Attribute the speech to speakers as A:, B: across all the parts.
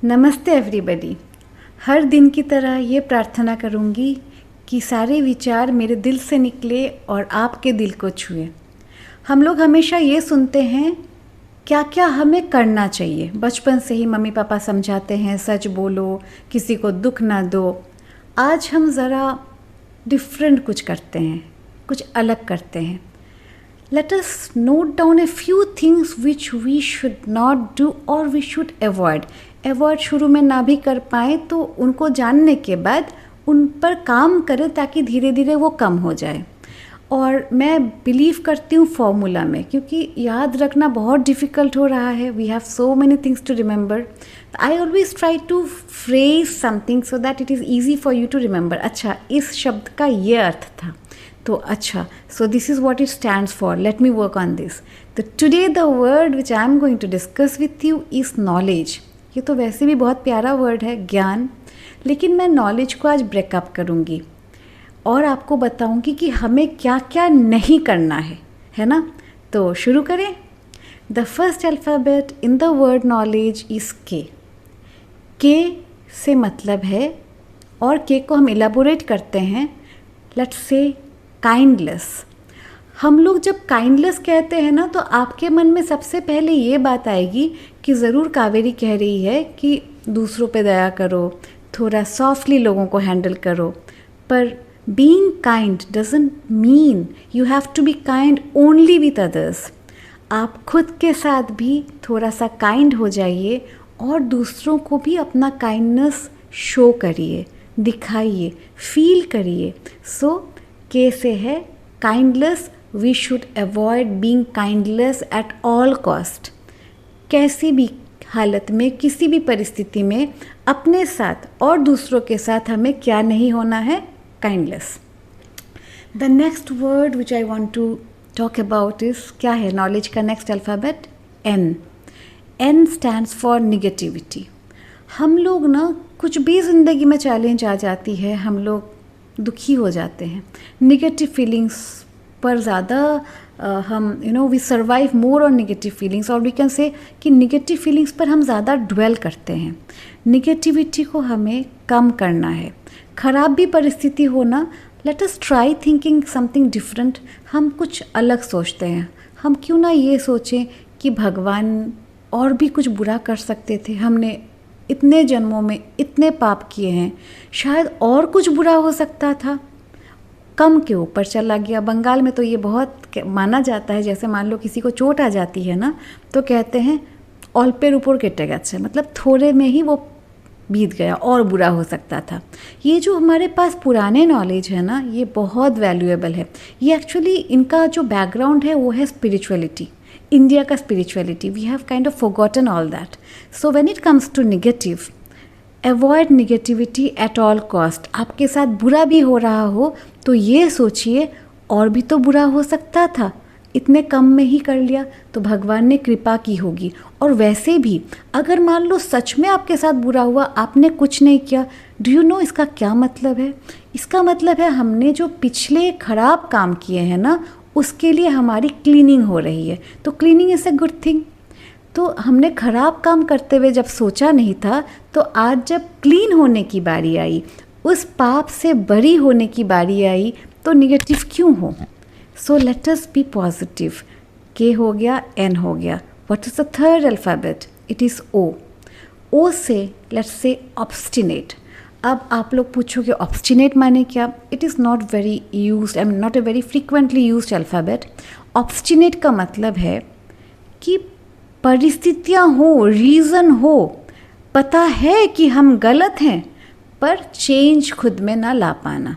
A: नमस्ते एवरीबॉडी। हर दिन की तरह ये प्रार्थना करूँगी कि सारे विचार मेरे दिल से निकले और आपके दिल को छुए। हम लोग हमेशा ये सुनते हैं क्या क्या हमें करना चाहिए। बचपन से ही मम्मी पापा समझाते हैं, सच बोलो, किसी को दुख ना दो। आज हम ज़रा डिफरेंट कुछ करते हैं, कुछ अलग करते हैं। Let us note down a few things which we should not do or we should avoid. Avoid शुरू में ना भी कर पाए तो उनको जानने के बाद उन पर काम करें ताकि धीरे धीरे वो कम हो जाए। और मैं बिलीव करती हूँ फॉर्मूला में, क्योंकि याद रखना बहुत डिफ़िकल्ट हो रहा है। We have so many things to remember. I always try to phrase something so that it is easy for you to remember. अच्छा, इस शब्द का ये अर्थ था, तो अच्छा, so this is what it stands for. Let me work on this. तो today the word which I am going to discuss with you is knowledge. ये तो वैसे भी बहुत प्यारा वर्ड है, ज्ञान, लेकिन मैं नॉलेज को आज ब्रेकअप करूँगी और आपको बताऊँगी कि हमें क्या क्या नहीं करना है ना। तो शुरू करें। The first alphabet in the word knowledge is के। के से मतलब है, और के को हम इलाबोरेट करते हैं, लेट्स से काइंडलेस। हम लोग जब काइंडलेस कहते हैं ना, तो आपके मन में सबसे पहले ये बात आएगी कि ज़रूर कावेरी कह रही है कि दूसरों पे दया करो, थोड़ा सॉफ्टली लोगों को हैंडल करो। पर being kind doesn't mean you have to be kind only with others. आप खुद के साथ भी थोड़ा सा काइंड हो जाइए और दूसरों को भी अपना काइंडनेस शो करिए, दिखाइए, फील करिए। सो के से है kindless. We should avoid being kindless at all cost. कैसी भी हालत में, किसी भी परिस्थिति में अपने साथ और दूसरों के साथ हमें क्या नहीं होना है? Kindless. The next word which I want to talk about is, क्या है नॉलेज का next alphabet? N. N stands for negativity. हम लोग ना, कुछ भी ज़िंदगी में चैलेंज आ जाती है, हम लोग दुखी हो जाते हैं, निगेटिव फीलिंग्स पर ज़्यादा हम we survive more on negative feelings, और वी कैन से कि निगेटिव फीलिंग्स पर हम ज़्यादा ड्वेल करते हैं। निगेटिविटी को हमें कम करना है। ख़राब भी परिस्थिति हो ना, let us try thinking something different. हम कुछ अलग सोचते हैं। हम क्यों ना ये सोचें कि भगवान और भी कुछ बुरा कर सकते थे, हमने इतने जन्मों में इतने पाप किए हैं, शायद और कुछ बुरा हो सकता था, कम के ऊपर चला गया। बंगाल में तो ये बहुत माना जाता है, जैसे मान लो किसी को चोट आ जाती है ना, तो कहते हैं ऑल्पेर ऊपर केटे गए, मतलब थोड़े में ही वो बीत गया, और बुरा हो सकता था। ये जो हमारे पास पुराने नॉलेज है ना, ये बहुत वैल्यूएबल है। ये एक्चुअली इनका जो बैकग्राउंड है वो है स्पिरिचुअलिटी, इंडिया का spirituality. We have kind of forgotten all that. So when it comes to negative, avoid negativity at all cost. आपके साथ बुरा भी हो रहा हो तो ये सोचिए और भी तो बुरा हो सकता था, इतने कम में ही कर लिया तो भगवान ने कृपा की होगी। और वैसे भी अगर मान लो सच में आपके साथ बुरा हुआ, आपने कुछ नहीं किया, डू यू नो इसका क्या मतलब है? इसका मतलब है हमने जो पिछले खराब काम किए हैं ना, उसके लिए हमारी क्लीनिंग हो रही है। तो cleaning is a good thing. तो हमने ख़राब काम करते हुए जब सोचा नहीं था, तो आज जब क्लीन होने की बारी आई, उस पाप से बरी होने की बारी आई, तो निगेटिव क्यों हो? So let us be positive. K हो गया, एन हो गया। What is the third alphabet? It is O. O से लेट्स से ऑब्स्टिनेट। अब आप लोग पूछोगे ऑब्स्टिनेट माने क्या? It is not very used, I mean not a very frequently used alphabet. Obstinate का मतलब है कि परिस्थितियाँ हो, रीज़न हो, पता है कि हम गलत हैं, पर चेंज खुद में ना ला पाना।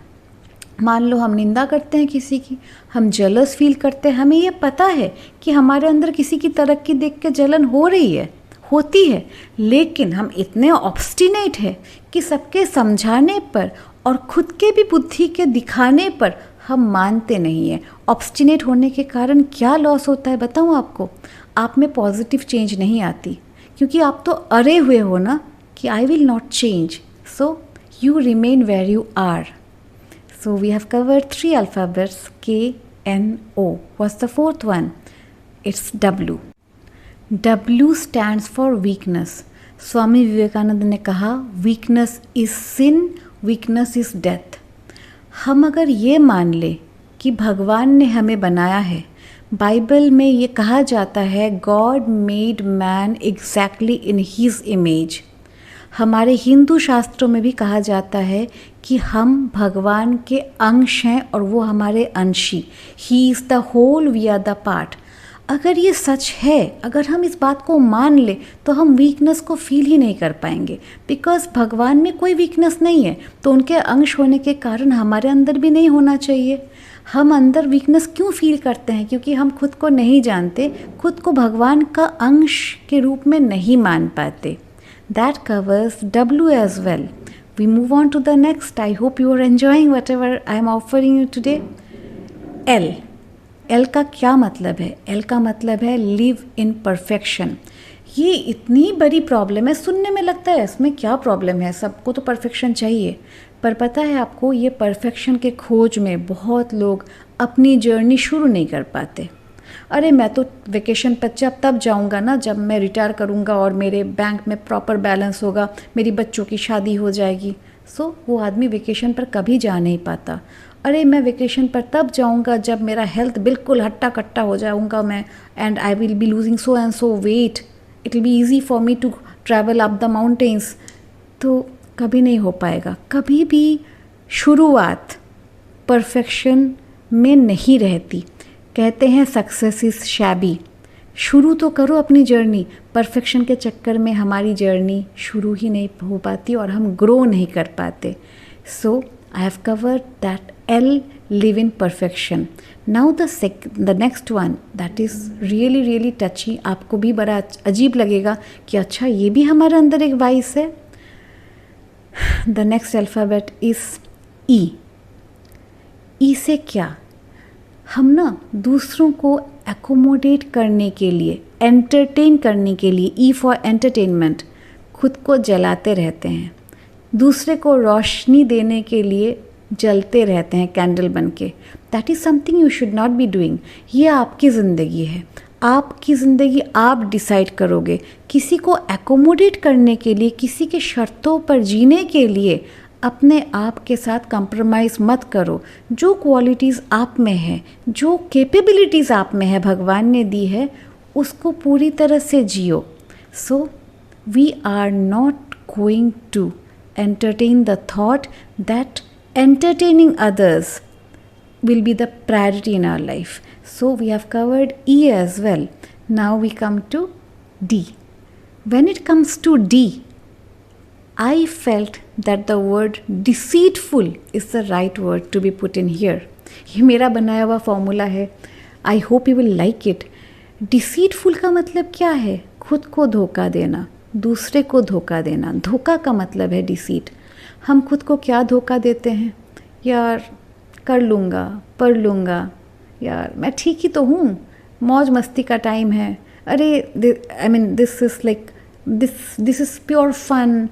A: मान लो हम निंदा करते हैं किसी की, हम जलस फील करते हैं, हमें ये पता है कि हमारे अंदर किसी की तरक्की देख के जलन हो रही है, होती है, लेकिन हम इतने ऑब्स्टिनेट हैं कि सबके समझाने पर और खुद के भी बुद्धि के दिखाने पर हम मानते नहीं हैं। ऑब्स्टिनेट होने के कारण क्या लॉस होता है बताऊँ आपको? आप में पॉजिटिव चेंज नहीं आती, क्योंकि आप तो अरे हुए हो ना कि I will not change, so you remain where you are. So we have covered 3 alphabets, K, N, O. What's the fourth one? It's W. W stands for weakness. Swami Vivekananda ने कहा, weakness is sin, weakness is death. हम अगर ये मान ले कि भगवान ने हमें बनाया है, बाइबल में ये कहा जाता है God made man exactly in his image. हमारे हिंदू शास्त्रों में भी कहा जाता है कि हम भगवान के अंश हैं और वो हमारे अंशी। He is the whole, we are the part. अगर ये सच है, अगर हम इस बात को मान ले तो हम वीकनेस को फील ही नहीं कर पाएंगे, बिकॉज भगवान में कोई वीकनेस नहीं है, तो उनके अंश होने के कारण हमारे अंदर भी नहीं होना चाहिए। हम अंदर वीकनेस क्यों फील करते हैं? क्योंकि हम खुद को नहीं जानते, खुद को भगवान का अंश के रूप में नहीं मान पाते। That covers W as well. We move on to the next. I hope you are enjoying whatever I am offering you today. L. L का क्या मतलब है? L का मतलब है live in perfection. ये इतनी बड़ी प्रॉब्लम है, सुनने में लगता है इसमें क्या प्रॉब्लम है, सबको तो परफेक्शन चाहिए। पर पता है आपको, ये परफेक्शन के खोज में बहुत लोग अपनी जर्नी शुरू नहीं कर पाते। अरे मैं तो वेकेशन पर तब जाऊंगा ना जब मैं रिटायर करूंगा और मेरे बैंक में प्रॉपर बैलेंस होगा, मेरी बच्चों की शादी हो जाएगी। सो वो आदमी वेकेशन पर कभी जा नहीं पाता। अरे मैं वेकेशन पर तब जाऊंगा जब मेरा हेल्थ बिल्कुल हट्टा कट्टा हो जाऊंगा मैं, and I will be losing so and so weight, it will be easy for me to travel up the mountains. तो कभी नहीं हो पाएगा। कभी भी शुरुआत परफेक्शन में नहीं रहती। कहते हैं सक्सेस इज़ शैबी। शुरू तो करो अपनी जर्नी, परफेक्शन के चक्कर में हमारी जर्नी शुरू ही नहीं हो पाती और हम ग्रो नहीं कर पाते। So I have covered that L, live in perfection. Now the next one that is really really touchy. आपको भी बड़ा अजीब लगेगा कि अच्छा ये भी हमारे अंदर एक वाइस है। The next alphabet is E। E से क्या? हम ना दूसरों को एकोमोडेट करने के लिए, एंटरटेन करने के लिए, ई फॉर एंटरटेनमेंट, खुद को जलाते रहते हैं। दूसरे को रोशनी देने के लिए जलते रहते हैं कैंडल बन के। That is something you should not be doing. ये आपकी ज़िंदगी है, आपकी ज़िंदगी आप डिसाइड करोगे। किसी को एकोमोडेट करने के लिए, किसी के शर्तों पर जीने के लिए अपने आप के साथ कंप्रोमाइज़ मत करो। जो क्वालिटीज़ आप में है, जो कैपेबिलिटीज़ आप में है भगवान ने दी है, उसको पूरी तरह से जियो। So we are not going to entertain the thought that entertaining others will be the priority in our life. So we have covered E as well. Now we come to D. When it comes to D, I felt that the word deceitful is the right word to be put in here. ये मेरा बनाया हुआ formula है। I hope you will like it. Deceitful का मतलब क्या है? खुद को धोखा देना, दूसरे को धोखा देना। धोखा का मतलब है डिसीट। हम खुद को क्या धोखा देते हैं? यार कर लूँगा, पढ़ लूँगा, यार मैं ठीक ही तो हूँ, मौज मस्ती का टाइम है, अरे I mean this is like this is pure fun.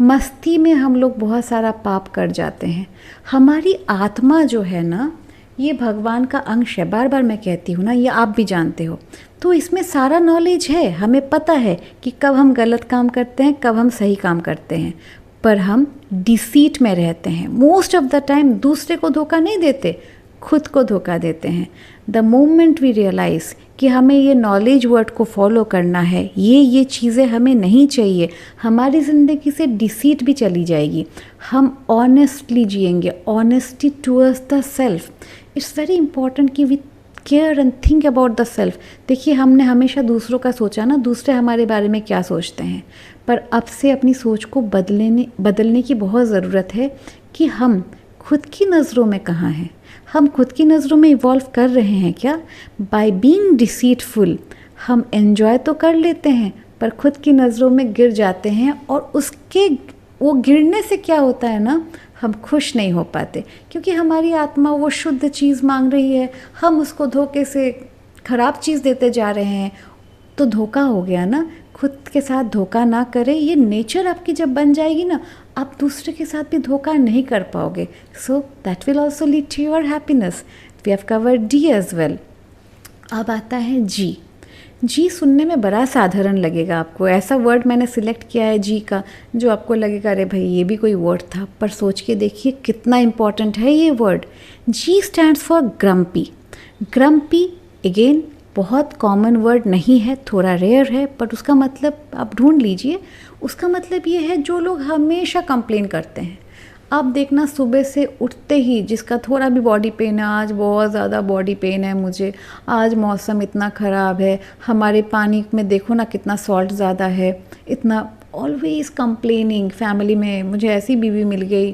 A: मस्ती में हम लोग बहुत सारा पाप कर जाते हैं। हमारी आत्मा जो है ना, ये भगवान का अंश है। बार बार मैं कहती हूँ ना, ये आप भी जानते हो। तो इसमें सारा नॉलेज है, हमें पता है कि कब हम गलत काम करते हैं, कब हम सही काम करते हैं। पर हम डिसीट में रहते हैं। मोस्ट ऑफ द टाइम दूसरे को धोखा नहीं देते, खुद को धोखा देते हैं। द मोमेंट वी रियलाइज़ कि हमें ये नॉलेज वर्ड को फॉलो करना है, ये चीज़ें हमें नहीं चाहिए, हमारी ज़िंदगी से डिसीट भी चली जाएगी। हम ऑनेस्टली जिएंगे, honesty towards the self. It's very important कि we care and think about the self. देखिए, हमने हमेशा दूसरों का सोचा ना, दूसरे हमारे बारे में क्या सोचते हैं, पर अब से अपनी सोच को बदलने की बहुत ज़रूरत है कि हम खुद की नज़रों में कहाँ हैं। हम खुद की नज़रों में इवॉल्व कर रहे हैं क्या? बाय बीइंग डिसीटफुल हम एन्जॉय तो कर लेते हैं, पर खुद की नज़रों में गिर जाते हैं, और उसके वो गिरने से क्या होता है ना, हम खुश नहीं हो पाते, क्योंकि हमारी आत्मा वो शुद्ध चीज़ मांग रही है, हम उसको धोखे से ख़राब चीज़ देते जा रहे हैं। तो धोखा हो गया ना। खुद के साथ धोखा ना करें। ये नेचर आपकी जब बन जाएगी ना, आप दूसरे के साथ भी धोखा नहीं कर पाओगे। So that will also lead to your happiness. We have covered D as well. अब आता है जी। जी सुनने में बड़ा साधारण लगेगा आपको, ऐसा वर्ड मैंने सिलेक्ट किया है जी का जो आपको लगेगा अरे भाई ये भी कोई वर्ड था, पर सोच के देखिए कितना इम्पॉर्टेंट है ये word. Ji stands for grumpy. Grumpy again बहुत कॉमन वर्ड नहीं है, थोड़ा रेयर है, बट उसका मतलब आप ढूंढ लीजिए। उसका मतलब ये है जो लोग हमेशा कंप्लेन करते हैं। आप देखना सुबह से उठते ही जिसका थोड़ा भी बॉडी पेन है, आज बहुत ज़्यादा बॉडी पेन है मुझे, आज मौसम इतना ख़राब है, हमारे पानी में देखो ना कितना सॉल्ट ज़्यादा है, इतना ऑलवेज़ कंप्लेनिंग, फैमिली में मुझे ऐसी बीवी मिल गई।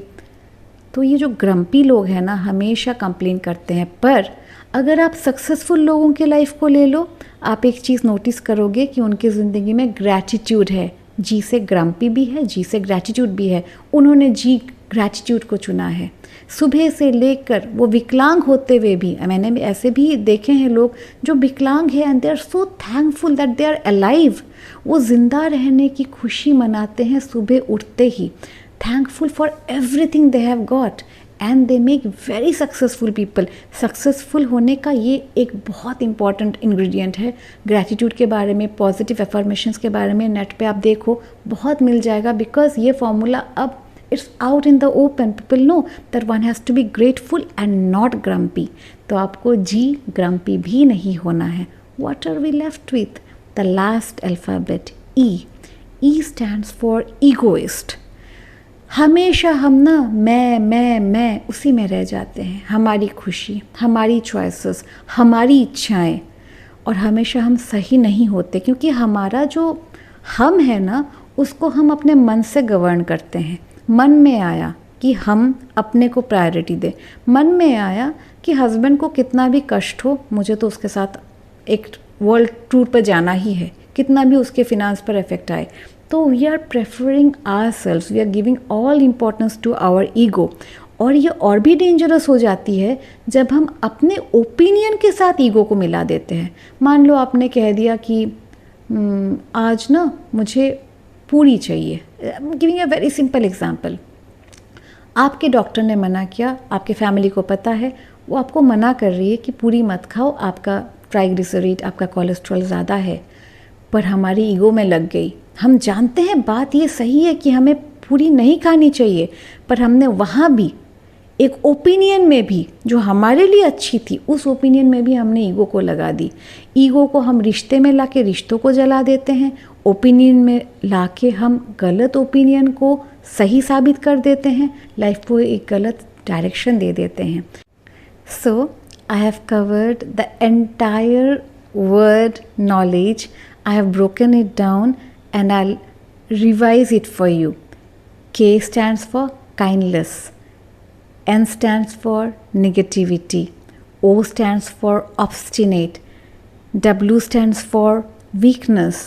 A: तो ये जो ग्रम्पी लोग हैं ना हमेशा कंप्लेन करते हैं। पर अगर आप सक्सेसफुल लोगों के लाइफ को ले लो, आप एक चीज़ नोटिस करोगे कि उनकी ज़िंदगी में ग्रैटिट्यूड है। जी से ग्रम्पी भी है, जी से ग्रैटिट्यूड भी है। उन्होंने जी ग्रैटिट्यूड को चुना है। सुबह से लेकर वो विकलांग होते हुए भी, मैंने भी ऐसे भी देखे हैं लोग जो विकलांग हैं and they are so thankful that they are alive. वो ज़िंदा रहने की खुशी मनाते हैं सुबह उठते ही, thankful for everything they have got, and they make very successful people. Successful होने का ये एक बहुत इंपॉर्टेंट इंग्रेडिएंट है। ग्रैटिट्यूड के बारे में, पॉजिटिव अफर्मेशंस के बारे में नेट पे आप देखो, बहुत मिल जाएगा, बिकॉज ये फॉर्मूला अब it's out in the open. People know that one has to be grateful and not grumpy. तो आपको जी ग्रम्पी भी नहीं होना है। What are we left with? The last alphabet E. E stands for egoist. हमेशा हम ना मैं उसी में रह जाते हैं। हमारी खुशी, हमारी चॉइसेस, हमारी इच्छाएं, और हमेशा हम सही नहीं होते क्योंकि हमारा जो हम है ना उसको हम अपने मन से गवर्न करते हैं। मन में आया कि हम अपने को प्रायोरिटी दें, मन में आया कि हस्बैंड को कितना भी कष्ट हो मुझे तो उसके साथ एक वर्ल्ड टूर पर जाना ही है, कितना भी उसके फिनांस पर इफेक्ट आए। तो we are preferring ourselves, we are giving all importance to our ego. और ये और भी डेंजरस हो जाती है जब हम अपने ओपिनियन के साथ ईगो को मिला देते हैं। मान लो आपने कह दिया कि आज ना मुझे पूरी चाहिए, giving a very simple example. आपके डॉक्टर ने मना किया, आपके फैमिली को पता है, वो आपको मना कर रही है कि पूरी मत खाओ, आपका ट्राइग्लिसराइड, आपका कोलेस्ट्रॉल ज़्यादा है, पर हमारी ईगो में लग गई। हम जानते हैं बात ये सही है कि हमें पूरी नहीं खानी चाहिए, पर हमने वहाँ भी एक ओपिनियन में भी जो हमारे लिए अच्छी थी, उस ओपिनियन में भी हमने ईगो को लगा दी। ईगो को हम रिश्ते में लाके रिश्तों को जला देते हैं, ओपिनियन में लाके हम गलत ओपिनियन को सही साबित कर देते हैं, लाइफ को एक गलत डायरेक्शन दे देते हैं। So I have covered the entire word knowledge, I have broken it down and I'll revise it for you. K stands for kindness. N stands for negativity. O stands for obstinate. W stands for weakness.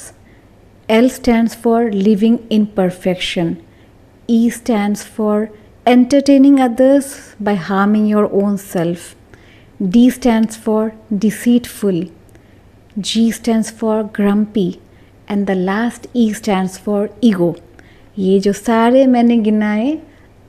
A: L stands for living in perfection. E stands for entertaining others by harming your own self. D stands for deceitful. G stands for grumpy and the last E stands for ego. ये जो सारे मैंने गिनाए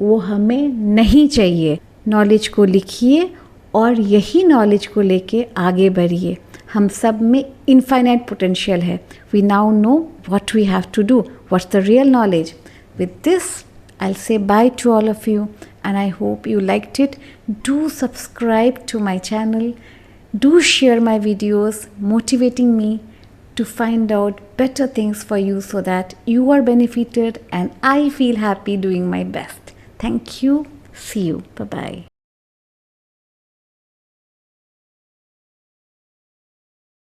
A: वो हमें नहीं चाहिए। Knowledge को लिखिए और यही नॉलेज को लेके आगे बढ़िए। हम सब में इनफाइनाइट पोटेंशियल है। We now know what we have to do, what's the real knowledge. With this I'll say bye to all of you and I hope you liked it. Do subscribe to my channel. Do share my videos motivating me to find out better things for you so that you are benefited and I feel happy doing my best. Thank you. See you. Bye-bye.